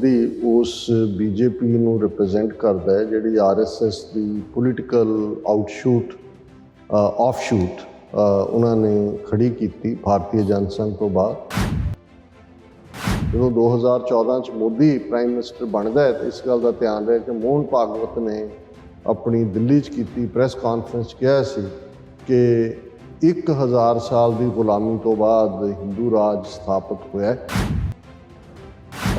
ਮੋਦੀ ਉਸ ਬੀਜੇਪੀ ਨੂੰ ਰਿਪਰੈਜ਼ੈਂਟ ਕਰਦਾ ਹੈ ਜਿਹੜੀ ਆਰਐਸਐਸ ਦੀ ਪੋਲੀਟੀਕਲ ਆਫਸ਼ੂਟ ਉਹਨਾਂ ਨੇ ਖੜੀ ਕੀਤੀ ਭਾਰਤੀ ਜਨ ਸੰਘ ਤੋਂ ਬਾਅਦ। ਜਦੋਂ 2014 ਚ ਮੋਦੀ ਪ੍ਰਾਈਮ ਮਿਨਿਸਟਰ ਬਣਦਾ ਹੈ ਤਾਂ ਇਸ ਗੱਲ ਦਾ ਧਿਆਨ ਰਹੇ ਕਿ ਮੋਹਨ ਭਾਗਵਤ ਨੇ ਆਪਣੀ ਦਿੱਲੀ 'ਚ ਕੀਤੀ ਪ੍ਰੈਸ ਕਾਨਫਰੰਸ ਕਿਹਾ ਸੀ ਕਿ 1000 ਸਾਲ ਦੀ ਗੁਲਾਮੀ ਤੋਂ ਬਾਅਦ ਹਿੰਦੂ ਰਾਜ ਸਥਾਪਿਤ ਹੋਇਆ।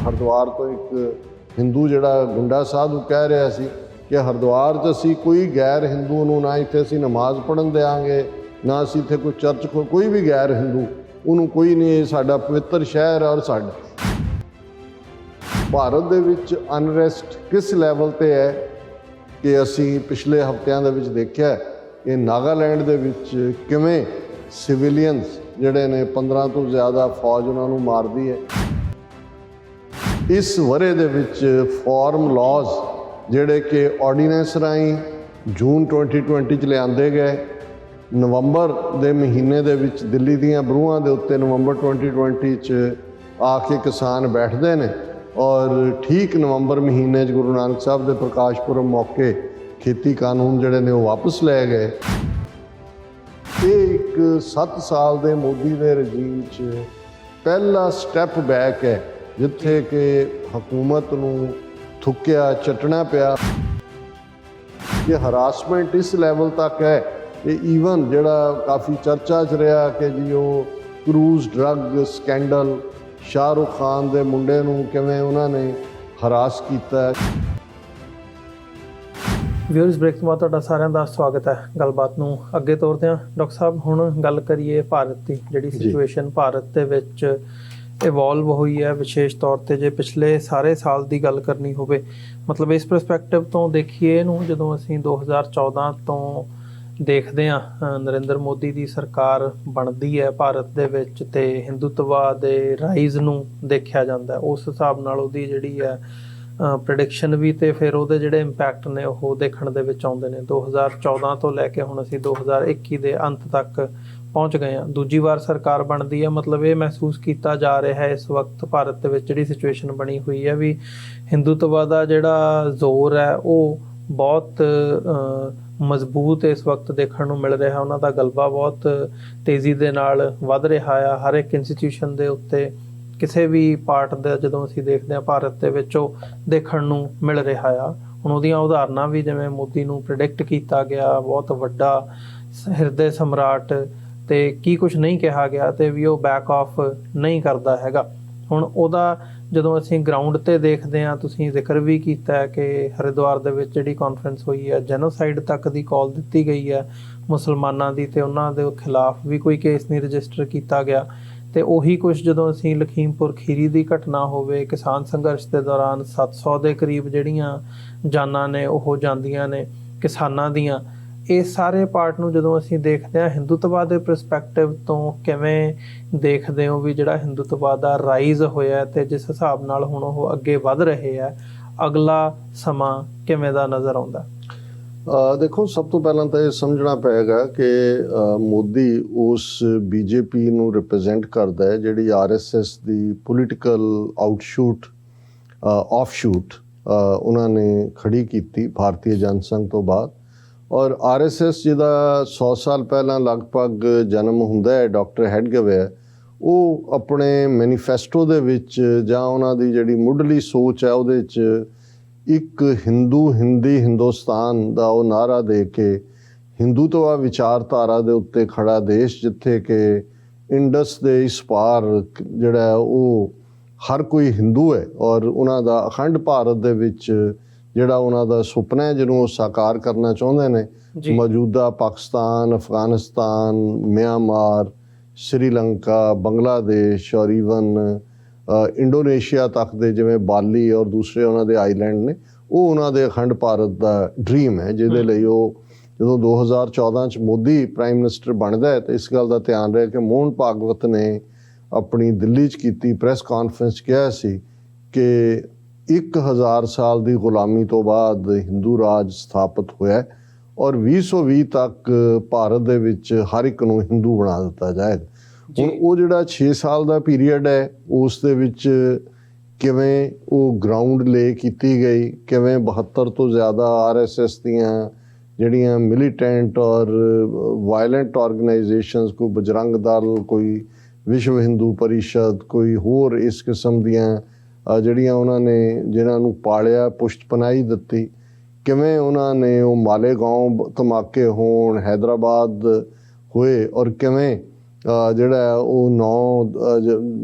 ਹਰਿਦੁਆਰ ਤੋਂ ਇੱਕ ਹਿੰਦੂ ਜਿਹੜਾ ਗੁੰਡਾ ਸਾਧੂ ਕਹਿ ਰਿਹਾ ਸੀ ਕਿ ਹਰਿਦੁਆਰ 'ਚ ਅਸੀਂ ਕੋਈ ਗੈਰ ਹਿੰਦੂ ਨੂੰ ਨਾ ਇੱਥੇ ਅਸੀਂ ਨਮਾਜ਼ ਪੜ੍ਹਨ ਦਿਆਂਗੇ, ਨਾ ਅਸੀਂ ਇੱਥੇ ਕੋਈ ਚਰਚ ਕੋਈ ਵੀ ਗੈਰ ਹਿੰਦੂ ਉਹਨੂੰ ਕੋਈ ਨਹੀਂ, ਇਹ ਸਾਡਾ ਪਵਿੱਤਰ ਸ਼ਹਿਰ ਹੈ। ਔਰ ਸਾਡਾ ਭਾਰਤ ਦੇ ਵਿੱਚ ਅਨਰੈਸਟ ਕਿਸ ਲੈਵਲ 'ਤੇ ਹੈ ਕਿ ਅਸੀਂ ਪਿਛਲੇ ਹਫ਼ਤਿਆਂ ਦੇ ਵਿੱਚ ਦੇਖਿਆ ਕਿ ਨਾਗਾਲੈਂਡ ਦੇ ਵਿੱਚ ਕਿਵੇਂ ਸਿਵਿਲੀਅਨਸ ਜਿਹੜੇ ਨੇ 15 ਤੋਂ ਜ਼ਿਆਦਾ ਫੌਜ ਉਹਨਾਂ ਨੂੰ ਮਾਰਦੀ ਹੈ। ਇਸ ਵਰ੍ਹੇ ਦੇ ਵਿੱਚ ਫਾਰਮ ਲਾਜ਼ ਜਿਹੜੇ ਕਿ ਆਰਡੀਨੈਂਸ ਰਾਹੀਂ ਜੂਨ 2020 ਚ ਲਿਆਂਦੇ ਗਏ, ਨਵੰਬਰ ਦੇ ਮਹੀਨੇ ਦੇ ਵਿੱਚ ਦਿੱਲੀ ਦੀਆਂ ਬਰੂਹਾਂ ਦੇ ਉੱਤੇ ਨਵੰਬਰ 2020 ਚ ਆ ਕੇ ਕਿਸਾਨ ਬੈਠਦੇ ਨੇ ਔਰ ਠੀਕ ਨਵੰਬਰ ਮਹੀਨੇ 'ਚ ਗੁਰੂ ਨਾਨਕ ਸਾਹਿਬ ਦੇ ਪ੍ਰਕਾਸ਼ ਪੁਰਬ ਮੌਕੇ ਖੇਤੀ ਕਾਨੂੰਨ ਜਿਹੜੇ ਨੇ ਉਹ ਵਾਪਸ ਲੈ ਗਏ। ਇਹ ਇੱਕ 7 ਸਾਲ ਦੇ ਮੋਦੀ ਦੇ ਰਜੀਮ 'ਚ ਪਹਿਲਾ ਸਟੈਪ ਬੈਕ ਹੈ ਜਿੱਥੇ ਕਿ ਹਕੂਮਤ ਨੂੰ ਥੁੱਕਿਆ ਚੱਟਣਾ ਪਿਆ। ਇਹ ਹਰਾਸਮੈਂਟ ਇਸ ਲੈਵਲ ਤੱਕ ਹੈ ਕਿ ਈਵਨ ਜਿਹੜਾ ਕਾਫੀ ਚਰਚਾ 'ਚ ਰਿਹਾ ਕਿ ਜੀ ਉਹ cruise drug scandal, Shahrukh Khan ਦੇ ਮੁੰਡੇ ਨੂੰ ਕਿਵੇਂ ਉਹਨਾਂ ਨੇ ਹਰਾਸ ਕੀਤਾ। ਵਿਊਅਰਸ ਬ੍ਰੇਕ ਤੋਂ ਬਾਅਦ ਤੁਹਾਡਾ ਸਾਰਿਆਂ ਦਾ ਸਵਾਗਤ ਹੈ। ਗੱਲਬਾਤ ਨੂੰ ਅੱਗੇ ਤੋਰਦੇ ਹਾਂ। ਡਾਕਟਰ ਸਾਹਿਬ, ਹੁਣ ਗੱਲ ਕਰੀਏ ਭਾਰਤ ਦੀ, ਜਿਹੜੀ ਸਿਚੁਏਸ਼ਨ ਭਾਰਤ ਦੇ ਵਿੱਚ ਇਵੋਲਵ ਹੋਈ ਹੈ, ਵਿਸ਼ੇਸ਼ ਤੌਰ 'ਤੇ ਜੇ ਪਿਛਲੇ ਸਾਰੇ ਸਾਲ ਦੀ ਗੱਲ ਕਰਨੀ ਹੋਵੇ, ਮਤਲਬ ਇਸ ਪਰਸਪੈਕਟਿਵ ਤੋਂ ਦੇਖੀਏ ਇਹਨੂੰ, ਜਦੋਂ ਅਸੀਂ 2014 ਤੋਂ ਦੇਖਦੇ ਹਾਂ ਨਰਿੰਦਰ ਮੋਦੀ ਦੀ ਸਰਕਾਰ ਬਣਦੀ ਹੈ ਭਾਰਤ ਦੇ ਵਿੱਚ ਤੇ ਹਿੰਦੂਤਵਾ ਦੇ ਰਾਈਜ਼ ਨੂੰ ਦੇਖਿਆ ਜਾਂਦਾ, ਉਸ ਹਿਸਾਬ ਨਾਲ ਉਹਦੀ ਜਿਹੜੀ ਹੈ ਪ੍ਰੈਡਿਕਸ਼ਨ ਵੀ ਤੇ ਫਿਰ ਉਹਦੇ ਜਿਹੜੇ ਇੰਪੈਕਟ ਨੇ ਉਹ ਦੇਖਣ ਦੇ ਵਿੱਚ ਆਉਂਦੇ ਨੇ। 2014 ਤੋਂ ਲੈ ਕੇ ਹੁਣ ਅਸੀਂ 2021 ਦੇ ਅੰਤ ਤੱਕ ਪਹੁੰਚ ਗਏ ਹਾਂ। ਦੂਜੀ ਵਾਰ ਸਰਕਾਰ ਬਣਦੀ ਹੈ, ਮਤਲਬ ਇਹ ਮਹਿਸੂਸ ਕੀਤਾ ਜਾ ਰਿਹਾ ਹੈ ਇਸ ਵਕਤ ਭਾਰਤ ਦੇ ਵਿੱਚ ਜਿਹੜੀ ਸਿਚੁਏਸ਼ਨ ਬਣੀ ਹੋਈ ਹੈ ਵੀ ਹਿੰਦੂਤਵਾ ਦਾ ਜਿਹੜਾ ਜ਼ੋਰ ਹੈ ਉਹ ਬਹੁਤ ਮਜ਼ਬੂਤ ਇਸ ਵਕਤ ਦੇਖਣ ਨੂੰ ਮਿਲ ਰਿਹਾ। ਉਹਨਾਂ ਦਾ ਗਲਬਾ ਬਹੁਤ ਤੇਜ਼ੀ ਦੇ ਨਾਲ ਵੱਧ ਰਿਹਾ ਆ ਹਰ ਇੱਕ ਇੰਸਟੀਟਿਊਸ਼ਨ ਦੇ ਉੱਤੇ, ਕਿਸੇ ਵੀ ਪਾਰਟ ਦਾ ਜਦੋਂ ਅਸੀਂ ਦੇਖਦੇ ਹਾਂ ਭਾਰਤ ਦੇ ਵਿੱਚ ਉਹ ਦੇਖਣ ਨੂੰ ਮਿਲ ਰਿਹਾ ਆ। ਹੁਣ ਉਹਦੀਆਂ ਉਦਾਹਰਨਾਂ ਵੀ, ਜਿਵੇਂ ਮੋਦੀ ਨੂੰ ਪ੍ਰੈਡਿਕਟ ਕੀਤਾ ਗਿਆ ਬਹੁਤ ਵੱਡਾ ਹਿਰਦੇ ਸਮਰਾਟ ਤੇ ਕੀ ਕੁਝ ਨਹੀਂ ਕਿਹਾ ਗਿਆ ਤੇ ਵੀ ਉਹ ਬੈਕ ਆਫ ਨਹੀਂ ਕਰਦਾ ਹੈਗਾ। ਹੁਣ ਉਹਦਾ ਜਦੋਂ ਅਸੀਂ ਗਰਾਊਂਡ 'ਤੇ ਦੇਖਦੇ ਹਾਂ, ਤੁਸੀਂ ਜ਼ਿਕਰ ਵੀ ਕੀਤਾ ਹੈ ਕਿ ਹਰਿਦੁਆਰ ਦੇ ਵਿੱਚ ਜਿਹੜੀ ਕਾਨਫਰੰਸ ਹੋਈ ਹੈ, ਜੈਨੋਸਾਈਡ ਤੱਕ ਦੀ ਕਾਲ ਦਿੱਤੀ ਗਈ ਹੈ ਮੁਸਲਮਾਨਾਂ ਦੀ ਤੇ ਉਹਨਾਂ ਦੇ ਖਿਲਾਫ ਵੀ ਕੋਈ ਕੇਸ ਨਹੀਂ ਰਜਿਸਟਰ ਕੀਤਾ ਗਿਆ। ਤੇ ਉਹੀ ਕੁਝ ਜਦੋਂ ਅਸੀਂ ਲਖੀਮਪੁਰ ਖੀਰੀ ਦੀ ਘਟਨਾ ਹੋਵੇ, ਕਿਸਾਨ ਸੰਘਰਸ਼ ਦੇ ਦੌਰਾਨ 700 ਦੇ ਕਰੀਬ ਜਿਹੜੀਆਂ ਜਾਨਾਂ ਨੇ ਉਹ ਜਾਂਦੀਆਂ ਨੇ ਕਿਸਾਨਾਂ ਦੀਆਂ, ਇਹ ਸਾਰੇ ਪਾਰਟ ਨੂੰ ਜਦੋਂ ਅਸੀਂ ਦੇਖਦੇ ਹਾਂ ਹਿੰਦੂਤਵਾ ਦੇ ਪਰਸਪੈਕਟਿਵ ਤੋਂ ਕਿਵੇਂ ਦੇਖਦੇ ਹੋ ਵੀ ਜਿਹੜਾ ਹਿੰਦੂਤਵਾ ਦਾ ਰਾਈਜ਼ ਹੋਇਆ ਤੇ ਜਿਸ ਹਿਸਾਬ ਨਾਲ ਹੁਣ ਉਹ ਅੱਗੇ ਵੱਧ ਰਹੇ ਆ, ਅਗਲਾ ਸਮਾਂ ਕਿਵੇਂ ਦਾ ਨਜ਼ਰ ਆਉਂਦਾ? ਦੇਖੋ, ਸਭ ਤੋਂ ਪਹਿਲਾਂ ਤਾਂ ਇਹ ਸਮਝਣਾ ਪਏਗਾ ਕਿ ਮੋਦੀ ਉਸ ਬੀਜੇਪੀ ਨੂੰ ਰਿਪਰੈਜ਼ੈਂਟ ਕਰਦਾ ਹੈ ਜਿਹੜੀ ਆਰਐਸਐਸ ਦੀ ਪੋਲੀਟੀਕਲ ਆਫਸ਼ੂਟ ਉਹਨਾਂ ਨੇ ਖੜੀ ਕੀਤੀ ਭਾਰਤੀ ਜਨ ਸੰਘ ਤੋਂ ਬਾਅਦ। ਔਰ ਆਰਐਸਐਸ ਜਿਹਦਾ 100 ਸਾਲ ਪਹਿਲਾਂ ਲਗਭਗ ਜਨਮ ਹੁੰਦਾ ਹੈ, ਡਾਕਟਰ ਹੈਡਗੇਵਾਰ, ਉਹ ਆਪਣੇ ਮੈਨੀਫੈਸਟੋ ਦੇ ਵਿੱਚ ਜਾਂ ਉਹਨਾਂ ਦੀ ਜਿਹੜੀ ਮੁੱਢਲੀ ਸੋਚ ਹੈ ਉਹਦੇ 'ਚ ਇੱਕ ਹਿੰਦੁਸਤਾਨ ਦਾ ਉਹ ਨਾਅਰਾ ਦੇ ਕੇ ਹਿੰਦੂਤਵਾ ਵਿਚਾਰਧਾਰਾ ਦੇ ਉੱਤੇ ਖੜਾ ਦੇਸ਼, ਜਿੱਥੇ ਕਿ ਇੰਡਸ ਦੇ ਇਸ ਪਾਰ ਜਿਹੜਾ ਉਹ ਹਰ ਕੋਈ ਹਿੰਦੂ ਹੈ ਔਰ ਉਹਨਾਂ ਦਾ ਅਖੰਡ ਭਾਰਤ ਦੇ ਵਿੱਚ ਜਿਹੜਾ ਉਹਨਾਂ ਦਾ ਸੁਪਨਾ ਹੈ ਜਿਹਨੂੰ ਉਹ ਸਾਕਾਰ ਕਰਨਾ ਚਾਹੁੰਦੇ ਨੇ। ਮੌਜੂਦਾ ਪਾਕਿਸਤਾਨ, ਅਫਗਾਨਿਸਤਾਨ, ਮਿਆਂਮਾਰ, ਸ਼੍ਰੀਲੰਕਾ, ਬੰਗਲਾਦੇਸ਼ ਔਰ ਈਵਨ ਇੰਡੋਨੇਸ਼ੀਆ ਤੱਕ ਦੇ ਜਿਵੇਂ ਬਾਲੀ ਔਰ ਦੂਸਰੇ ਉਹਨਾਂ ਦੇ ਆਈਲੈਂਡ ਨੇ, ਉਹ ਉਹਨਾਂ ਦੇ ਅਖੰਡ ਭਾਰਤ ਦਾ ਡਰੀਮ ਹੈ, ਜਿਹਦੇ ਲਈ ਉਹ ਜਦੋਂ 2014 ਚ ਮੋਦੀ ਪ੍ਰਾਈਮ ਮਿਨਿਸਟਰ ਬਣਦਾ ਹੈ ਤਾਂ ਇਸ ਗੱਲ ਦਾ ਧਿਆਨ ਰਿਹਾ ਕਿ ਮੋਹਨ ਭਾਗਵਤ ਨੇ ਆਪਣੀ ਦਿੱਲੀ 'ਚ ਕੀਤੀ ਪ੍ਰੈਸ ਕਾਨਫਰੰਸ ਕਿਹਾ ਸੀ ਕਿ 1000 ਸਾਲ ਦੀ ਗੁਲਾਮੀ ਤੋਂ ਬਾਅਦ ਹਿੰਦੂ ਰਾਜ ਸਥਾਪਿਤ ਹੋਇਆ ਔਰ 2020 ਤੱਕ ਭਾਰਤ ਦੇ ਵਿੱਚ ਹਰ ਇੱਕ ਨੂੰ ਹਿੰਦੂ ਬਣਾ ਦਿੱਤਾ ਜਾਏਗਾ। ਹੁਣ ਉਹ ਜਿਹੜਾ 6 ਸਾਲ ਦਾ ਪੀਰੀਅਡ ਹੈ ਉਸ ਦੇ ਵਿੱਚ ਕਿਵੇਂ ਉਹ ਗਰਾਊਂਡ ਲੇ ਕੀਤੀ ਗਈ, ਕਿਵੇਂ 72 ਤੋਂ ਜ਼ਿਆਦਾ RSS ਦੀਆਂ ਜਿਹੜੀਆਂ ਮਿਲੀਟੈਂਟ ਔਰ ਵਾਇਲੈਂਟ ਆਰਗੇਨਾਈਜੇਸ਼ਨਸ, ਕੋਈ ਬਜਰੰਗ ਦਲ, ਕੋਈ ਵਿਸ਼ਵ ਹਿੰਦੂ ਪਰਿਸ਼ਦ, ਕੋਈ ਹੋਰ ਇਸ ਕਿਸਮ ਦੀਆਂ ਜਿਹੜੀਆਂ ਉਹਨਾਂ ਨੇ ਜਿਨ੍ਹਾਂ ਨੂੰ ਪਾਲਿਆ, ਪੁਸ਼ਤ ਪਨਾਹੀ ਦਿੱਤੀ, ਕਿਵੇਂ ਉਹਨਾਂ ਨੇ ਉਹ ਮਾਲੇਗਾਓਂ ਧਮਾਕੇ ਹੋਣ, ਹੈਦਰਾਬਾਦ ਹੋਏ, ਔਰ ਕਿਵੇਂ ਜਿਹੜਾ ਉਹ 9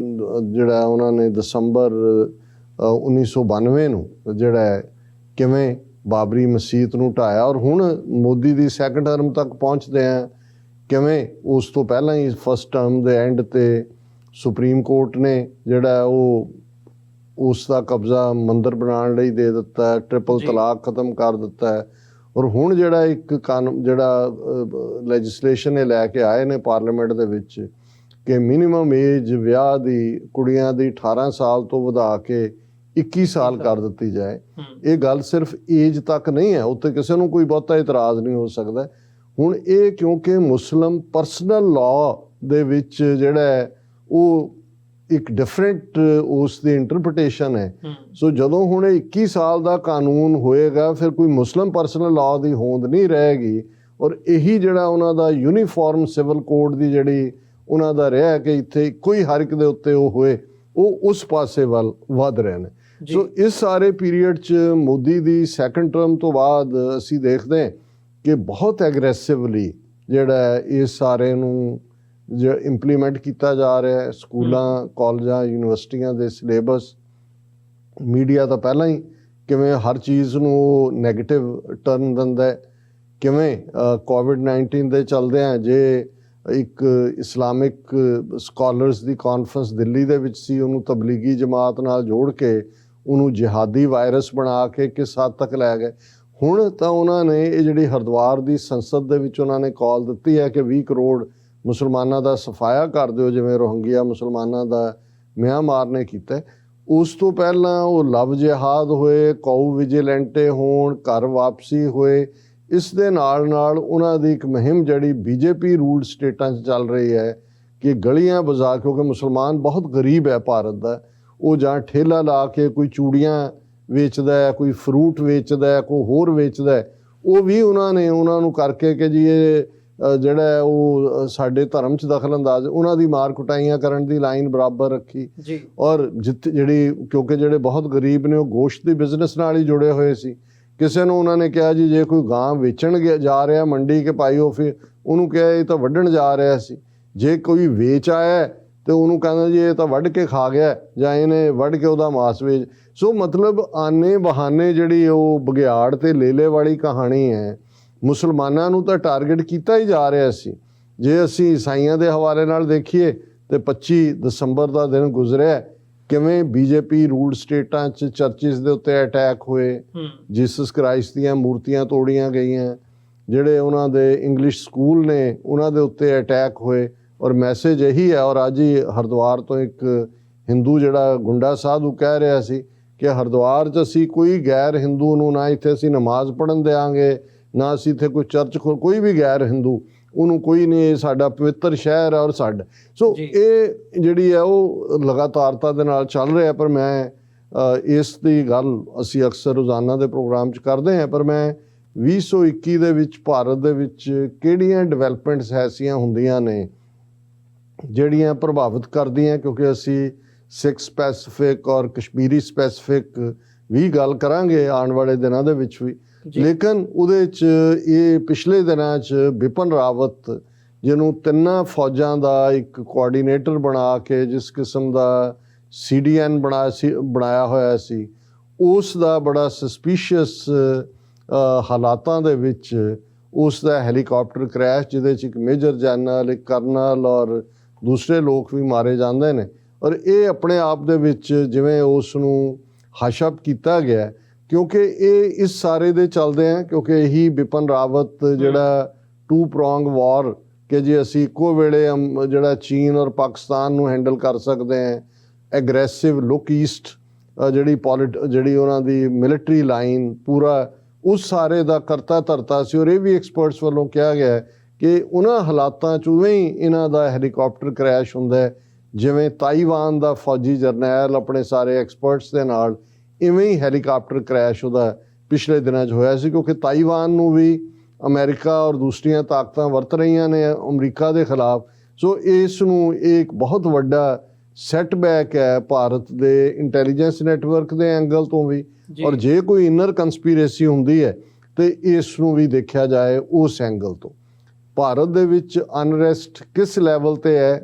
ਜਿਹੜਾ ਉਹਨਾਂ ਨੇ ਦਸੰਬਰ 1992 ਨੂੰ ਜਿਹੜਾ ਕਿਵੇਂ ਬਾਬਰੀ ਮਸਜਿਦ ਨੂੰ ਢਾਇਆ, ਔਰ ਹੁਣ ਮੋਦੀ ਦੀ ਸੈਕੰਡ ਟਰਮ ਤੱਕ ਪਹੁੰਚਦੇ ਆ ਕਿਵੇਂ ਉਸ ਤੋਂ ਪਹਿਲਾਂ ਹੀ ਫਸਟ ਟਰਮ ਦੇ ਐਂਡ ਤੇ ਸੁਪਰੀਮ ਕੋਰਟ ਨੇ ਜਿਹੜਾ ਉਹ ਉਸ ਦਾ ਕਬਜ਼ਾ ਮੰਦਰ ਬਣਾਉਣ ਲਈ ਦੇ ਦਿੱਤਾ, ਟ੍ਰਿਪਲ ਤਲਾਕ ਖਤਮ ਕਰ ਦਿੱਤਾ ਹੈ, ਔਰ ਹੁਣ ਜਿਹੜਾ ਇੱਕ ਕਾਨੂੰਨ ਜਿਹੜਾ ਲੈਜਿਸਲੇਸ਼ਨ ਇਹ ਲੈ ਕੇ ਆਏ ਨੇ ਪਾਰਲੀਮੈਂਟ ਦੇ ਵਿੱਚ ਕਿ ਮਿਨੀਮਮ ਏਜ ਵਿਆਹ ਦੀ ਕੁੜੀਆਂ ਦੀ 18 ਸਾਲ ਤੋਂ ਵਧਾ ਕੇ 21 ਸਾਲ ਕਰ ਦਿੱਤੀ ਜਾਏ। ਇਹ ਗੱਲ ਸਿਰਫ ਏਜ ਤੱਕ ਨਹੀਂ ਹੈ, ਉੱਤੇ ਕਿਸੇ ਨੂੰ ਕੋਈ ਬਹੁਤਾ ਇਤਰਾਜ਼ ਨਹੀਂ ਹੋ ਸਕਦਾ। ਹੁਣ ਇਹ ਕਿਉਂਕਿ ਮੁਸਲਿਮ ਪਰਸਨਲ ਲਾਅ ਦੇ ਵਿੱਚ ਜਿਹੜਾ ਹੈ ਉਹ ਇੱਕ ਡਿਫਰੈਂਟ ਉਸ ਦੀ ਇੰਟਰਪ੍ਰੀਟੇਸ਼ਨ ਹੈ। ਸੋ ਜਦੋਂ ਹੁਣ 21 ਸਾਲ ਦਾ ਕਾਨੂੰਨ ਹੋਏਗਾ ਫਿਰ ਕੋਈ ਮੁਸਲਿਮ ਪਰਸਨਲ ਲਾਅ ਦੀ ਹੋਂਦ ਨਹੀਂ ਰਹੇਗੀ, ਔਰ ਇਹੀ ਜਿਹੜਾ ਉਹਨਾਂ ਦਾ ਯੂਨੀਫਾਰਮ ਸਿਵਲ ਕੋਡ ਦੀ ਜਿਹੜੀ ਉਹਨਾਂ ਦਾ ਰਿਹਾ ਕਿ ਇੱਥੇ ਇੱਕੋ ਹੀ ਹਰ ਇੱਕ ਦੇ ਉੱਤੇ ਉਹ ਹੋਏ, ਉਹ ਉਸ ਪਾਸੇ ਵੱਲ ਵੱਧ ਰਹੇ ਨੇ। ਸੋ ਇਸ ਸਾਰੇ ਪੀਰੀਅਡ 'ਚ ਮੋਦੀ ਦੀ ਸੈਕੰਡ ਟਰਮ ਤੋਂ ਬਾਅਦ ਅਸੀਂ ਦੇਖਦੇ ਹਾਂ ਕਿ ਬਹੁਤ ਐਗਰੈਸਿਵਲੀ ਜਿਹੜਾ ਇਸ ਸਾਰੇ ਨੂੰ ਜੋ ਇੰਪਲੀਮੈਂਟ ਕੀਤਾ ਜਾ ਰਿਹਾ ਹੈ। ਸਕੂਲਾਂ, ਕਾਲਜਾਂ, ਯੂਨੀਵਰਸਿਟੀਆਂ ਦੇ ਸਿਲੇਬਸ, ਮੀਡੀਆ ਤਾਂ ਪਹਿਲਾਂ ਹੀ ਕਿਵੇਂ ਹਰ ਚੀਜ਼ ਨੂੰ ਨੈਗੇਟਿਵ ਟਰਨ ਦਿੰਦਾ ਹੈ, ਕਿਵੇਂ ਕੋਵਿਡ-19 ਦੇ ਚੱਲਦਿਆਂ ਜੇ ਇੱਕ ਇਸਲਾਮਿਕ ਸਕਾਲਰਸ ਦੀ ਕਾਨਫਰੰਸ ਦਿੱਲੀ ਦੇ ਵਿੱਚ ਸੀ, ਉਹਨੂੰ ਤਬਲੀਗੀ ਜਮਾਤ ਨਾਲ ਜੋੜ ਕੇ ਉਹਨੂੰ ਜਿਹਾਦੀ ਵਾਇਰਸ ਬਣਾ ਕੇ ਕਿਸ ਹੱਦ ਤੱਕ ਲੈ ਗਏ। ਹੁਣ ਤਾਂ ਉਹਨਾਂ ਨੇ ਇਹ ਜਿਹੜੀ ਹਰਿਦੁਆਰ ਦੀ ਸੰਸਦ ਦੇ ਵਿੱਚ ਉਹਨਾਂ ਨੇ ਕਾਲ ਦਿੱਤੀ ਹੈ ਕਿ 20 ਕਰੋੜ ਮੁਸਲਮਾਨਾਂ ਦਾ ਸਫਾਇਆ ਕਰ ਦਿਓ, ਜਿਵੇਂ ਰੋਹਿੰਗਿਆ ਮੁਸਲਮਾਨਾਂ ਦਾ ਮਿਆਂਮਾਰ ਨੇ ਕੀਤਾ। ਉਸ ਤੋਂ ਪਹਿਲਾਂ ਉਹ ਲਵ ਜਿਹਾਦ ਹੋਏ, ਕੌ ਵਿਜੀਲੈਂਟੇ ਹੋਣ, ਘਰ ਵਾਪਸੀ ਹੋਏ। ਇਸ ਦੇ ਨਾਲ ਨਾਲ ਉਹਨਾਂ ਦੀ ਇੱਕ ਮੁਹਿੰਮ ਜਿਹੜੀ BJP ਰੂਲਡ ਸਟੇਟਾਂ 'ਚ ਚੱਲ ਰਹੀ ਹੈ ਕਿ ਗਲੀਆਂ ਬਾਜ਼ਾਰ, ਕਿਉਂਕਿ ਮੁਸਲਮਾਨ ਬਹੁਤ ਗਰੀਬ ਹੈ ਭਾਰਤ ਦਾ, ਉਹ ਜਾਂ ਠੇਲਾ ਲਾ ਕੇ ਕੋਈ ਚੂੜੀਆਂ ਵੇਚਦਾ ਹੈ, ਕੋਈ ਫਰੂਟ ਵੇਚਦਾ ਹੈ, ਕੋਈ ਹੋਰ ਵੇਚਦਾ ਹੈ, ਉਹ ਵੀ ਉਹਨਾਂ ਨੇ ਉਹਨਾਂ ਨੂੰ ਕਰਕੇ ਕਿ ਜੀ ਇਹ ਜਿਹੜਾ ਉਹ ਸਾਡੇ ਧਰਮ 'ਚ ਦਖਲ ਅੰਦਾਜ਼, ਉਹਨਾਂ ਦੀ ਮਾਰ ਕੁਟਾਈਆਂ ਕਰਨ ਦੀ ਲਾਈਨ ਬਰਾਬਰ ਰੱਖੀ ਜੀ। ਔਰ ਜਿੱਥੇ ਜਿਹੜੀ ਕਿਉਂਕਿ ਜਿਹੜੇ ਬਹੁਤ ਗਰੀਬ ਨੇ ਉਹ ਗੋਸ਼ਤ ਦੀ ਬਿਜ਼ਨਸ ਨਾਲ ਹੀ ਜੁੜੇ ਹੋਏ ਸੀ, ਕਿਸੇ ਨੂੰ ਉਹਨਾਂ ਨੇ ਕਿਹਾ ਜੀ ਜੇ ਕੋਈ ਗਾਂ ਵੇਚਣ ਜਾ ਰਿਹਾ ਮੰਡੀ ਕੇ ਪਾਈ, ਉਹ ਫਿਰ ਉਹਨੂੰ ਕਿਹਾ ਇਹ ਤਾਂ ਵੱਢਣ ਜਾ ਰਿਹਾ ਸੀ। ਜੇ ਕੋਈ ਵੇਚ ਆਇਆ ਤੇ ਉਹਨੂੰ ਕਹਿੰਦਾ ਜੀ ਇਹ ਤਾਂ ਵੱਢ ਕੇ ਖਾ ਗਿਆ ਜਾਂ ਇਹਨੇ ਵੱਢ ਕੇ ਉਹਦਾ ਮਾਸ ਵੇਚ। ਸੋ ਮਤਲਬ ਆਨੇ ਬਹਾਨੇ ਜਿਹੜੀ ਉਹ ਬਘਿਆੜ ਤੇ ਲੇਲੇ ਵਾਲੀ ਕਹਾਣੀ ਹੈ, ਮੁਸਲਮਾਨਾਂ ਨੂੰ ਤਾਂ ਟਾਰਗੇਟ ਕੀਤਾ ਹੀ ਜਾ ਰਿਹਾ ਸੀ। ਜੇ ਅਸੀਂ ਈਸਾਈਆਂ ਦੇ ਹਵਾਲੇ ਨਾਲ ਦੇਖੀਏ ਤੇ 25 ਦਸੰਬਰ ਦਾ ਦਿਨ ਗੁਜ਼ਰਿਆ, ਕਿਵੇਂ BJP ਰੂਲਡ ਸਟੇਟਾਂ 'ਚ ਚਰਚਿਸ ਦੇ ਉੱਤੇ ਅਟੈਕ ਹੋਏ, ਜੀਸਸ ਕ੍ਰਾਈਸਟ ਦੀਆਂ ਮੂਰਤੀਆਂ ਤੋੜੀਆਂ ਗਈਆਂ, ਜਿਹੜੇ ਉਹਨਾਂ ਦੇ ਇੰਗਲਿਸ਼ ਸਕੂਲ ਨੇ ਉਹਨਾਂ ਦੇ ਉੱਤੇ ਅਟੈਕ ਹੋਏ। ਔਰ ਮੈਸੇਜ ਇਹੀ ਹੈ, ਔਰ ਅੱਜ ਹੀ ਹਰਿਦੁਆਰ ਤੋਂ ਇੱਕ ਹਿੰਦੂ ਜਿਹੜਾ ਗੁੰਡਾ ਸਾਧੂ ਕਹਿ ਰਿਹਾ ਸੀ ਕਿ ਹਰਿਦੁਆਰ 'ਚ ਅਸੀਂ ਕੋਈ ਗੈਰ ਹਿੰਦੂ ਨੂੰ ਨਾ ਇੱਥੇ ਅਸੀਂ ਨਮਾਜ਼ ਪੜ੍ਹਨ ਦਿਆਂਗੇ, ਨਾ ਅਸੀਂ ਇੱਥੇ ਕੋਈ ਚਰਚ ਕੋਈ ਵੀ ਗੈਰ ਹਿੰਦੂ ਉਹਨੂੰ ਕੋਈ ਨਹੀਂ, ਇਹ ਸਾਡਾ ਪਵਿੱਤਰ ਸ਼ਹਿਰ ਹੈ ਔਰ ਸਾਡਾ। ਸੋ ਇਹ ਜਿਹੜੀ ਹੈ ਉਹ ਲਗਾਤਾਰਤਾ ਦੇ ਨਾਲ ਚੱਲ ਰਿਹਾ। ਪਰ ਮੈਂ ਇਸ ਦੀ ਗੱਲ ਅਸੀਂ ਅਕਸਰ ਰੋਜ਼ਾਨਾ ਦੇ ਪ੍ਰੋਗਰਾਮ 'ਚ ਕਰਦੇ ਹਾਂ, ਪਰ ਮੈਂ 2021 ਦੇ ਵਿੱਚ ਭਾਰਤ ਦੇ ਵਿੱਚ ਕਿਹੜੀਆਂ ਡਿਵੈਲਪਮੈਂਟਸ ਐਸੀਆਂ ਹੁੰਦੀਆਂ ਨੇ ਜਿਹੜੀਆਂ ਪ੍ਰਭਾਵਿਤ ਕਰਦੀਆਂ, ਕਿਉਂਕਿ ਅਸੀਂ ਸਿੱਖ ਸਪੈਸੀਫਿਕ ਔਰ ਕਸ਼ਮੀਰੀ ਸਪੈਸੀਫਿਕ ਵੀ ਗੱਲ ਕਰਾਂਗੇ ਆਉਣ ਵਾਲੇ ਦਿਨਾਂ ਦੇ ਵਿੱਚ ਵੀ। ਲੇਕਿਨ ਉਹਦੇ 'ਚ ਇਹ ਪਿਛਲੇ ਦਿਨਾਂ 'ਚ ਬਿਪਨ ਰਾਵਤ ਜਿਹਨੂੰ ਤਿੰਨਾਂ ਫੌਜਾਂ ਦਾ ਇੱਕ ਕੋਆਰਡੀਨੇਟਰ ਬਣਾ ਕੇ ਜਿਸ ਕਿਸਮ ਦਾ CDN ਬਣਾਇਆ ਹੋਇਆ ਸੀ, ਉਸ ਦਾ ਬੜਾ ਸਸਪੀਸ਼ੀਅਸ ਹਾਲਾਤਾਂ ਦੇ ਵਿੱਚ ਉਸ ਦਾ ਹੈਲੀਕਾਪਟਰ ਕ੍ਰੈਸ਼, ਜਿਹਦੇ 'ਚ ਇੱਕ ਮੇਜਰ ਜਨਰਲ, ਇੱਕ ਕਰਨਲ ਔਰ ਦੂਸਰੇ ਲੋਕ ਵੀ ਮਾਰੇ ਜਾਂਦੇ ਨੇ। ਔਰ ਇਹ ਆਪਣੇ ਆਪ ਦੇ ਵਿੱਚ ਜਿਵੇਂ ਉਸ ਨੂੰ ਹਸ਼ਪ ਕੀਤਾ ਗਿਆ, ਕਿਉਂਕਿ ਇਹ ਇਸ ਸਾਰੇ ਦੇ ਚੱਲਦੇ ਆ, ਕਿਉਂਕਿ ਇਹੀ ਬਿਪਨ ਰਾਵਤ ਜਿਹੜਾ 2 prong ਵਾਰ ਕਿ ਜੇ ਅਸੀਂ ਇੱਕੋ ਵੇਲੇ ਜਿਹੜਾ ਚੀਨ ਔਰ ਪਾਕਿਸਤਾਨ ਨੂੰ ਹੈਂਡਲ ਕਰ ਸਕਦੇ ਹਾਂ, ਐਗਰੈਸਿਵ ਲੁੱਕ ਈਸਟ ਜਿਹੜੀ ਉਹਨਾਂ ਦੀ ਮਿਲਟਰੀ ਲਾਈਨ ਪੂਰਾ ਉਸ ਸਾਰੇ ਦਾ ਕਰਤਾ ਧਰਤਾ ਸੀ। ਔਰ ਇਹ ਵੀ ਐਕਸਪਰਟਸ ਵੱਲੋਂ ਕਿਹਾ ਗਿਆ ਕਿ ਉਹਨਾਂ ਹਾਲਾਤਾਂ 'ਚ ਉਵੇਂ ਹੀ ਇਹਨਾਂ ਦਾ ਹੈਲੀਕਾਪਟਰ ਕ੍ਰੈਸ਼ ਹੁੰਦਾ ਹੈ ਜਿਵੇਂ ਤਾਈਵਾਨ ਦਾ ਫੌਜੀ ਜਰਨੈਲ ਆਪਣੇ ਸਾਰੇ ਐਕਸਪਰਟਸ ਦੇ ਨਾਲ, ਇਵੇਂ ਹੀ ਹੈਲੀਕਾਪਟਰ ਕ੍ਰੈਸ਼ ਉਹਦਾ ਪਿਛਲੇ ਦਿਨਾਂ 'ਚ ਹੋਇਆ ਸੀ, ਕਿਉਂਕਿ ਤਾਈਵਾਨ ਨੂੰ ਵੀ ਅਮਰੀਕਾ ਔਰ ਦੂਸਰੀਆਂ ਤਾਕਤਾਂ ਵਰਤ ਰਹੀਆਂ ਨੇ ਅਮਰੀਕਾ ਦੇ ਖਿਲਾਫ। ਸੋ ਇਸ ਨੂੰ ਇੱਕ ਬਹੁਤ ਵੱਡਾ ਸੈਟਬੈਕ ਹੈ ਭਾਰਤ ਦੇ ਇੰਟੈਲੀਜੈਂਸ ਨੈਟਵਰਕ ਦੇ ਐਂਗਲ ਤੋਂ ਵੀ, ਔਰ ਜੇ ਕੋਈ ਇਨਰ ਕੰਸਪੀਰੇਸੀ ਹੁੰਦੀ ਹੈ ਤੇ ਇਸ ਨੂੰ ਵੀ ਦੇਖਿਆ ਜਾਏ ਉਸ ਐਂਗਲ ਤੋਂ। ਭਾਰਤ ਦੇ ਵਿੱਚ ਅਨਰੈਸਟ ਕਿਸ ਲੈਵਲ ਤੇ ਹੈ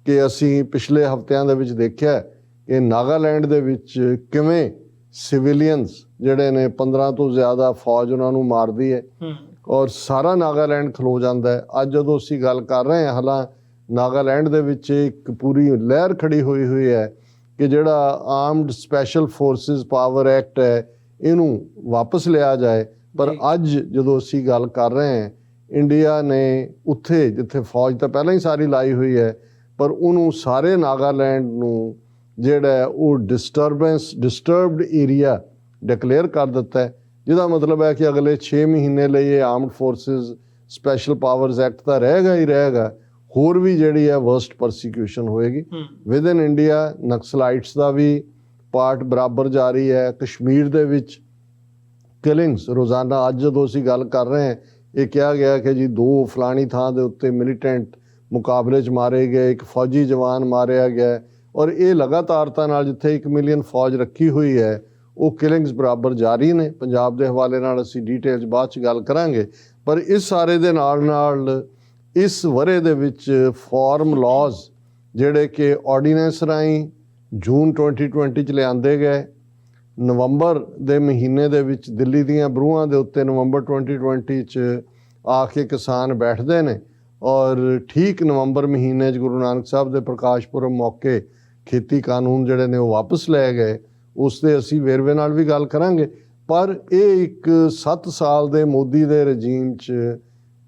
ਕਿ ਅਸੀਂ ਪਿਛਲੇ ਹਫ਼ਤਿਆਂ ਦੇ ਵਿੱਚ ਦੇਖਿਆ ਕਿ ਨਾਗਾਲੈਂਡ ਦੇ ਵਿੱਚ ਕਿਵੇਂ ਸਿਵਿਲੀਅਨਸ ਜਿਹੜੇ ਨੇ 15 ਤੋਂ ਜ਼ਿਆਦਾ ਫੌਜ ਉਹਨਾਂ ਨੂੰ ਮਾਰਦੀ ਹੈ ਔਰ ਸਾਰਾ ਨਾਗਾਲੈਂਡ ਖਲੋ ਜਾਂਦਾ ਹੈ। ਅੱਜ ਜਦੋਂ ਅਸੀਂ ਗੱਲ ਕਰ ਰਹੇ ਹਾਂ, ਹਾਲਾਂ ਨਾਗਾਲੈਂਡ ਦੇ ਵਿੱਚ ਇੱਕ ਪੂਰੀ ਲਹਿਰ ਖੜੀ ਹੋਈ ਹੈ ਕਿ ਜਿਹੜਾ armed special forces power act ਹੈ ਇਹਨੂੰ ਵਾਪਸ ਲਿਆ ਜਾਏ। ਪਰ ਅੱਜ ਜਦੋਂ ਅਸੀਂ ਗੱਲ ਕਰ ਰਹੇ ਹਾਂ, ਇੰਡੀਆ ਨੇ ਉੱਥੇ ਜਿੱਥੇ ਫੌਜ ਤਾਂ ਪਹਿਲਾਂ ਹੀ ਸਾਰੀ ਲਾਈ ਹੋਈ ਹੈ, ਪਰ ਉਹਨੂੰ ਸਾਰੇ ਨਾਗਾਲੈਂਡ ਨੂੰ ਜਿਹੜਾ ਉਹ ਡਿਸਟਰਬਡ ਏਰੀਆ ਡਿਕਲੇਅਰ ਕਰ ਦਿੱਤਾ ਹੈ, ਜਿਹਦਾ ਮਤਲਬ ਹੈ ਕਿ ਅਗਲੇ 6 ਮਹੀਨੇ ਲਈ ਇਹ armed forces special powers act ਤਾਂ ਰਹੇਗਾ ਹੀ ਰਹੇਗਾ। ਹੋਰ ਵੀ ਜਿਹੜੀ ਹੈ ਵਰਸਟ ਪਰਸੀਕਿਊਸ਼ਨ ਹੋਏਗੀ ਵਿਦ ਇਨ ਇੰਡੀਆ। ਨਕਸਲਾਈਟਸ ਦਾ ਵੀ ਪਾਰਟ ਬਰਾਬਰ ਜਾਰੀ ਹੈ। ਕਸ਼ਮੀਰ ਦੇ ਵਿੱਚ ਕਿਲਿੰਗਸ ਰੋਜ਼ਾਨਾ, ਅੱਜ ਜਦੋਂ ਅਸੀਂ ਗੱਲ ਕਰ ਰਹੇ ਹਾਂ, ਇਹ ਕਿਹਾ ਗਿਆ ਕਿ ਜੀ 2 ਫਲਾਣੀ ਥਾਂ ਦੇ ਉੱਤੇ ਮਿਲੀਟੈਂਟ ਮੁਕਾਬਲੇ 'ਚ ਮਾਰੇ ਗਏ, ਇੱਕ ਫੌਜੀ ਜਵਾਨ ਮਾਰਿਆ ਗਿਆ, ਔਰ ਇਹ ਲਗਾਤਾਰਤਾ ਨਾਲ ਜਿੱਥੇ 1 ਮਿਲੀਅਨ ਫੌਜ ਰੱਖੀ ਹੋਈ ਹੈ ਉਹ ਕਿਲਿੰਗਸ ਬਰਾਬਰ ਜਾਰੀ ਨੇ। ਪੰਜਾਬ ਦੇ ਹਵਾਲੇ ਨਾਲ ਅਸੀਂ ਡੀਟੇਲ 'ਚ ਬਾਅਦ 'ਚ ਗੱਲ ਕਰਾਂਗੇ। ਪਰ ਇਸ ਸਾਰੇ ਦੇ ਨਾਲ ਇਸ ਵਰ੍ਹੇ ਦੇ ਵਿੱਚ ਫਾਰਮ ਲਾਜ਼ ਜਿਹੜੇ ਕਿ ਆਰਡੀਨੈਂਸ ਰਾਹੀਂ ਜੂਨ 2020 'ਚ ਲਿਆਂਦੇ ਗਏ, ਨਵੰਬਰ ਦੇ ਮਹੀਨੇ ਦੇ ਵਿੱਚ ਦਿੱਲੀ ਦੀਆਂ ਬਰੂਹਾਂ ਦੇ ਉੱਤੇ ਨਵੰਬਰ 2020 'ਚ ਆ ਕੇ ਕਿਸਾਨ ਬੈਠਦੇ ਨੇ ਔਰ ਠੀਕ ਨਵੰਬਰ ਮਹੀਨੇ 'ਚ ਗੁਰੂ ਨਾਨਕ ਸਾਹਿਬ ਦੇ ਪ੍ਰਕਾਸ਼ ਪੁਰਬ ਮੌਕੇ ਖੇਤੀ ਕਾਨੂੰਨ ਜਿਹੜੇ ਨੇ ਉਹ ਵਾਪਸ ਲਏ ਗਏ। ਉਸ ਦੇ ਅਸੀਂ ਵੇਰਵੇ ਨਾਲ ਵੀ ਗੱਲ ਕਰਾਂਗੇ। ਪਰ ਇਹ ਇੱਕ 7 ਸਾਲ ਦੇ ਮੋਦੀ ਦੇ ਰਜੀਮ 'ਚ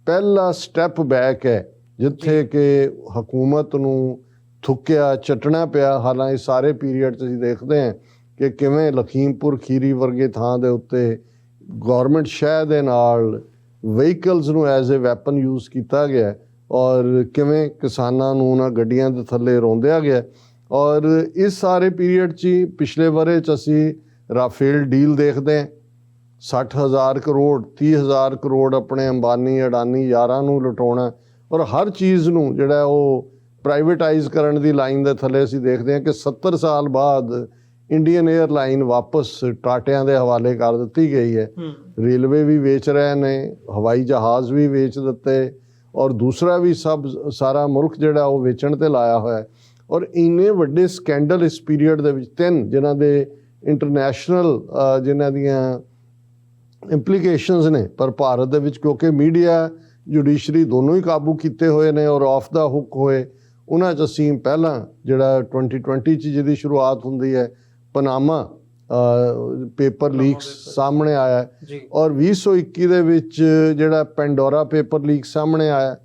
ਪਹਿਲਾ ਸਟੈਪ ਬੈਕ ਹੈ ਜਿੱਥੇ ਕਿ ਹਕੂਮਤ ਨੂੰ ਥੁੱਕਿਆ ਚੱਟਣਾ ਪਿਆ। ਹਾਲਾਂਕਿ ਸਾਰੇ ਪੀਰੀਅਡ 'ਚ ਅਸੀਂ ਦੇਖਦੇ ਹਾਂ ਕਿ ਕਿਵੇਂ ਲਖੀਮਪੁਰ ਖੀਰੀ ਵਰਗੇ ਥਾਂ ਦੇ ਉੱਤੇ ਗੌਰਮੈਂਟ ਸ਼ਹਿ ਦੇ ਨਾਲ ਵਹੀਕਲਸ ਨੂੰ ਐਜ਼ ਏ ਵੈਪਨ ਯੂਜ਼ ਕੀਤਾ ਗਿਆ ਔਰ ਕਿਵੇਂ ਕਿਸਾਨਾਂ ਨੂੰ ਉਹਨਾਂ ਗੱਡੀਆਂ ਦੇ ਥੱਲੇ ਰੋਂਦਿਆ ਗਿਆ। ਔਰ ਇਸ ਸਾਰੇ ਪੀਰੀਅਡ 'ਚ ਹੀ ਪਿਛਲੇ ਵਰ੍ਹੇ 'ਚ ਅਸੀਂ ਰਾਫੇਲ ਡੀਲ ਦੇਖਦੇ ਹਾਂ, 60,000 ਕਰੋੜ 30,000 ਕਰੋੜ ਆਪਣੇ ਅੰਬਾਨੀ ਅਡਾਨੀ ਯਾਰਾਂ ਨੂੰ ਲੁਟਾਉਣਾ ਔਰ ਹਰ ਚੀਜ਼ ਨੂੰ ਜਿਹੜਾ ਉਹ ਪ੍ਰਾਈਵੇਟਾਈਜ਼ ਕਰਨ ਦੀ ਲਾਈਨ ਦੇ ਥੱਲੇ ਅਸੀਂ ਦੇਖਦੇ ਹਾਂ ਕਿ 70 ਸਾਲ ਬਾਅਦ ਇੰਡੀਅਨ 에ਅਰਲਾਈਨ ਵਾਪਸ ਟਾਟਿਆਂ ਦੇ ਹਵਾਲੇ ਕਰ ਦਿੱਤੀ ਗਈ ਹੈ। ਰੇਲਵੇ ਵੀ ਵੇਚ ਰਹੇ ਨੇ, ਹਵਾਈ ਜਹਾਜ਼ ਵੀ ਵੇਚ ਦਿੱਤੇ ਔਰ ਦੂਸਰਾ ਵੀ ਸਾਰਾ ਮੁਲਕ ਜਿਹੜਾ ਉਹ ਵੇਚਣ ਤੇ ਲਾਇਆ ਹੋਇਆ ਹੈ। ਔਰ ਇੰਨੇ ਵੱਡੇ ਸਕੈਂਡਲ ਇਸ ਪੀਰੀਅਡ ਦੇ ਵਿੱਚ 3 ਜਿਨ੍ਹਾਂ ਦੇ ਇੰਟਰਨੈਸ਼ਨਲ ਜਿਨ੍ਹਾਂ ਦੀਆਂ ਇੰਪਲੀਕੇਸ਼ਨਸ ਨੇ, ਪਰ ਭਾਰਤ ਦੇ ਵਿੱਚ ਕਿਉਂਕਿ ਮੀਡੀਆ ਜੁਡੀਸ਼ਰੀ ਦੋਨੋਂ ਹੀ ਕਾਬੂ ਕੀਤੇ ਹੋਏ ਨੇ ਔਰ ਆਫ ਦਾ ਹੁੱਕ ਹੋਏ, ਉਹਨਾਂ 'ਚ ਅਸੀਂ ਪਹਿਲਾਂ ਜਿਹੜਾ 2020 'ਚ ਜਿਹਦੀ ਸ਼ੁਰੂਆਤ ਹੁੰਦੀ ਹੈ ਪਨਾਮਾ ਪੇਪਰ ਲੀਕਸ ਸਾਹਮਣੇ ਆਇਆ ਔਰ 2021 ਦੇ ਵਿੱਚ ਜਿਹੜਾ ਪੈਂਡੋਰਾ ਪੇਪਰ ਲੀਕ ਸਾਹਮਣੇ ਆਇਆ।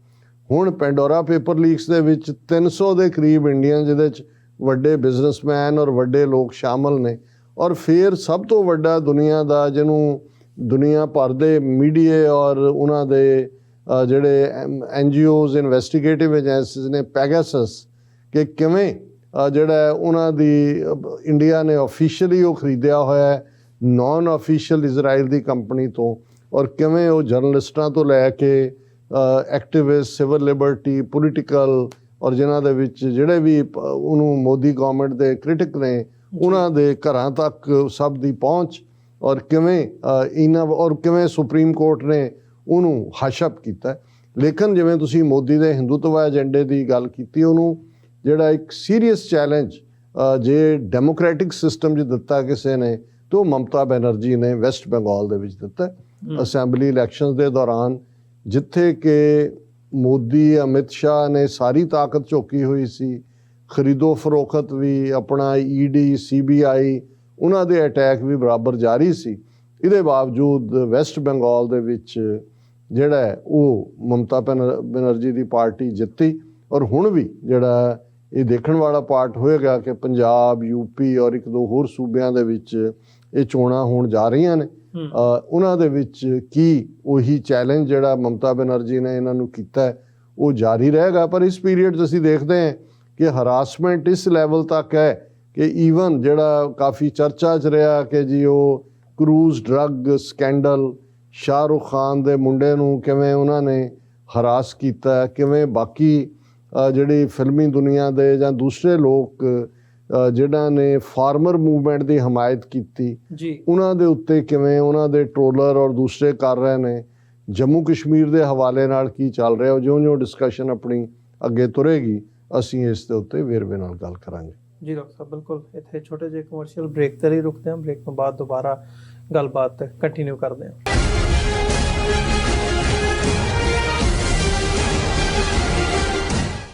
ਹੁਣ ਪੈਂਡੋਰਾ ਪੇਪਰ ਲੀਕਸ ਦੇ ਵਿੱਚ 300 ਦੇ ਕਰੀਬ ਇੰਡੀਅਨ ਜਿਹਦੇ 'ਚ ਵੱਡੇ ਬਿਜ਼ਨਸਮੈਨ ਔਰ ਵੱਡੇ ਲੋਕ ਸ਼ਾਮਲ ਨੇ। ਔਰ ਫਿਰ ਸਭ ਤੋਂ ਵੱਡਾ ਦੁਨੀਆ ਦਾ, ਜਿਹਨੂੰ ਦੁਨੀਆ ਭਰ ਦੇ ਮੀਡੀਆ ਔਰ ਉਹਨਾਂ ਦੇ ਜਿਹੜੇ NGOs ਇਨਵੈਸਟੀਗੇਟਿਵ ਏਜੰਸੀਜ਼ ਨੇ, ਪੈਗਾਸਸ, ਕਿ ਕਿਵੇਂ ਜਿਹੜਾ ਉਹਨਾਂ ਦੀ ਇੰਡੀਆ ਨੇ ਆਫੀਸ਼ੀਅਲੀ ਉਹ ਖਰੀਦਿਆ ਹੋਇਆ ਨਾਨ ਆਫੀਸ਼ੀਅਲ ਇਜ਼ਰਾਈਲ ਦੀ ਕੰਪਨੀ ਤੋਂ ਔਰ ਕਿਵੇਂ ਉਹ ਜਰਨਲਿਸਟਾਂ ਤੋਂ ਲੈ ਕੇ ਐਕਟਿਵਿਸਟ, ਸਿਵਲ ਲਿਬਰਟੀ, ਪੋਲੀਟੀਕਲ ਔਰ ਜਿਨ੍ਹਾਂ ਦੇ ਵਿੱਚ ਜਿਹੜੇ ਵੀ ਉਹਨੂੰ ਮੋਦੀ ਗਵਰਨਮੈਂਟ ਦੇ ਕ੍ਰਿਟਿਕ ਨੇ ਉਹਨਾਂ ਦੇ ਘਰਾਂ ਤੱਕ ਸਭ ਦੀ ਪਹੁੰਚ ਔਰ ਕਿਵੇਂ ਸੁਪਰੀਮ ਕੋਰਟ ਨੇ ਉਹਨੂੰ ਹਸ਼ਪ ਕੀਤਾ। ਲੇਕਿਨ ਜਿਵੇਂ ਤੁਸੀਂ ਮੋਦੀ ਦੇ ਹਿੰਦੂਤਵਾ ਏਜੰਡੇ ਦੀ ਗੱਲ ਕੀਤੀ, ਉਹਨੂੰ ਜਿਹੜਾ ਇੱਕ ਸੀਰੀਅਸ ਚੈਲੰਜ ਜੇ ਡੈਮੋਕ੍ਰੈਟਿਕ ਸਿਸਟਮ 'ਚ ਦਿੱਤਾ ਕਿਸੇ ਨੇ ਤਾਂ ਉਹ ਮਮਤਾ ਬੈਨਰਜੀ ਨੇ ਵੈਸਟ ਬੰਗਾਲ ਦੇ ਵਿੱਚ ਦਿੱਤਾ ਅਸੈਂਬਲੀ ਇਲੈਕਸ਼ਨਸ ਦੇ ਦੌਰਾਨ, ਜਿੱਥੇ ਕਿ ਮੋਦੀ ਅਮਿਤ ਸ਼ਾਹ ਨੇ ਸਾਰੀ ਤਾਕਤ ਝੋਕੀ ਹੋਈ ਸੀ। ਖਰੀਦੋ ਫਰੋਖਤ ਵੀ, ਆਪਣਾ ED CBI ਉਹਨਾਂ ਦੇ ਅਟੈਕ ਵੀ ਬਰਾਬਰ ਜਾਰੀ ਸੀ। ਇਹਦੇ ਬਾਵਜੂਦ ਵੈਸਟ ਬੰਗਾਲ ਦੇ ਵਿੱਚ ਜਿਹੜਾ ਹੈ ਉਹ ਮਮਤਾ ਬੈਨਰਜੀ ਦੀ ਪਾਰਟੀ ਜਿੱਤੀ। ਔਰ ਹੁਣ ਵੀ ਜਿਹੜਾ ਇਹ ਦੇਖਣ ਵਾਲਾ ਪਾਰਟ ਹੋਏਗਾ ਕਿ ਪੰਜਾਬ, UP ਔਰ 1-2 ਹੋਰ ਸੂਬਿਆਂ ਦੇ ਵਿੱਚ ਇਹ ਚੋਣਾਂ ਹੋਣ ਜਾ ਰਹੀਆਂ ਨੇ, ਉਹਨਾਂ ਦੇ ਵਿੱਚ ਕੀ ਉਹੀ ਚੈਲੰਜ ਜਿਹੜਾ ਮਮਤਾ ਬੈਨਰਜੀ ਨੇ ਇਹਨਾਂ ਨੂੰ ਕੀਤਾ ਉਹ ਜਾਰੀ ਰਹੇਗਾ। ਪਰ ਇਸ ਪੀਰੀਅਡ 'ਚ ਅਸੀਂ ਦੇਖਦੇ ਹਾਂ ਕਿ ਹਰਾਸਮੈਂਟ ਇਸ ਲੈਵਲ ਤੱਕ ਹੈ ਕਿ ਈਵਨ ਜਿਹੜਾ ਕਾਫੀ ਚਰਚਾ 'ਚ ਰਿਹਾ ਕਿ ਜੀ ਉਹ cruise drug scandal, Shahrukh Khan ਦੇ ਮੁੰਡੇ ਨੂੰ ਕਿਵੇਂ ਉਹਨਾਂ ਨੇ ਹਰਾਸ ਕੀਤਾ, ਕਿਵੇਂ ਬਾਕੀ ਜਿਹੜੀ ਫਿਲਮੀ ਦੁਨੀਆ ਦੇ ਜਾਂ ਦੂਸਰੇ ਲੋਕ ਜਿਨ੍ਹਾਂ ਨੇ ਫਾਰਮਰ ਮੂਵਮੈਂਟ ਦੀ ਹਮਾਇਤ ਕੀਤੀ ਜੀ, ਉਹਨਾਂ ਦੇ ਉੱਤੇ ਕਿਵੇਂ ਉਹਨਾਂ ਦੇ ਟਰੋਲਰ ਔਰ ਦੂਸਰੇ ਕਰ ਰਹੇ ਨੇ। ਜੰਮੂ ਕਸ਼ਮੀਰ ਦੇ ਹਵਾਲੇ ਨਾਲ ਕੀ ਚੱਲ ਰਿਹਾ, ਉਹ ਜਿਉਂ-ਜਿਉਂ ਡਿਸਕਸ਼ਨ ਆਪਣੀ ਅੱਗੇ ਤੁਰੇਗੀ ਅਸੀਂ ਇਸ ਦੇ ਉੱਤੇ ਵੇਰਵੇ ਨਾਲ ਗੱਲ ਕਰਾਂਗੇ। ਜੀ ਡਾਕਟਰ ਸਾਹਿਬ, ਬਿਲਕੁਲ। ਇੱਥੇ ਛੋਟੇ ਜਿਹੇ ਕਮਰਸ਼ੀਅਲ ਬ੍ਰੇਕ ਤੇ ਲਈ ਰੁਕਦੇ ਹਾਂ, ਬ੍ਰੇਕ ਤੋਂ ਬਾਅਦ ਦੁਬਾਰਾ ਗੱਲਬਾਤ ਕੰਟੀਨਿਊ ਕਰਦੇ ਹਾਂ।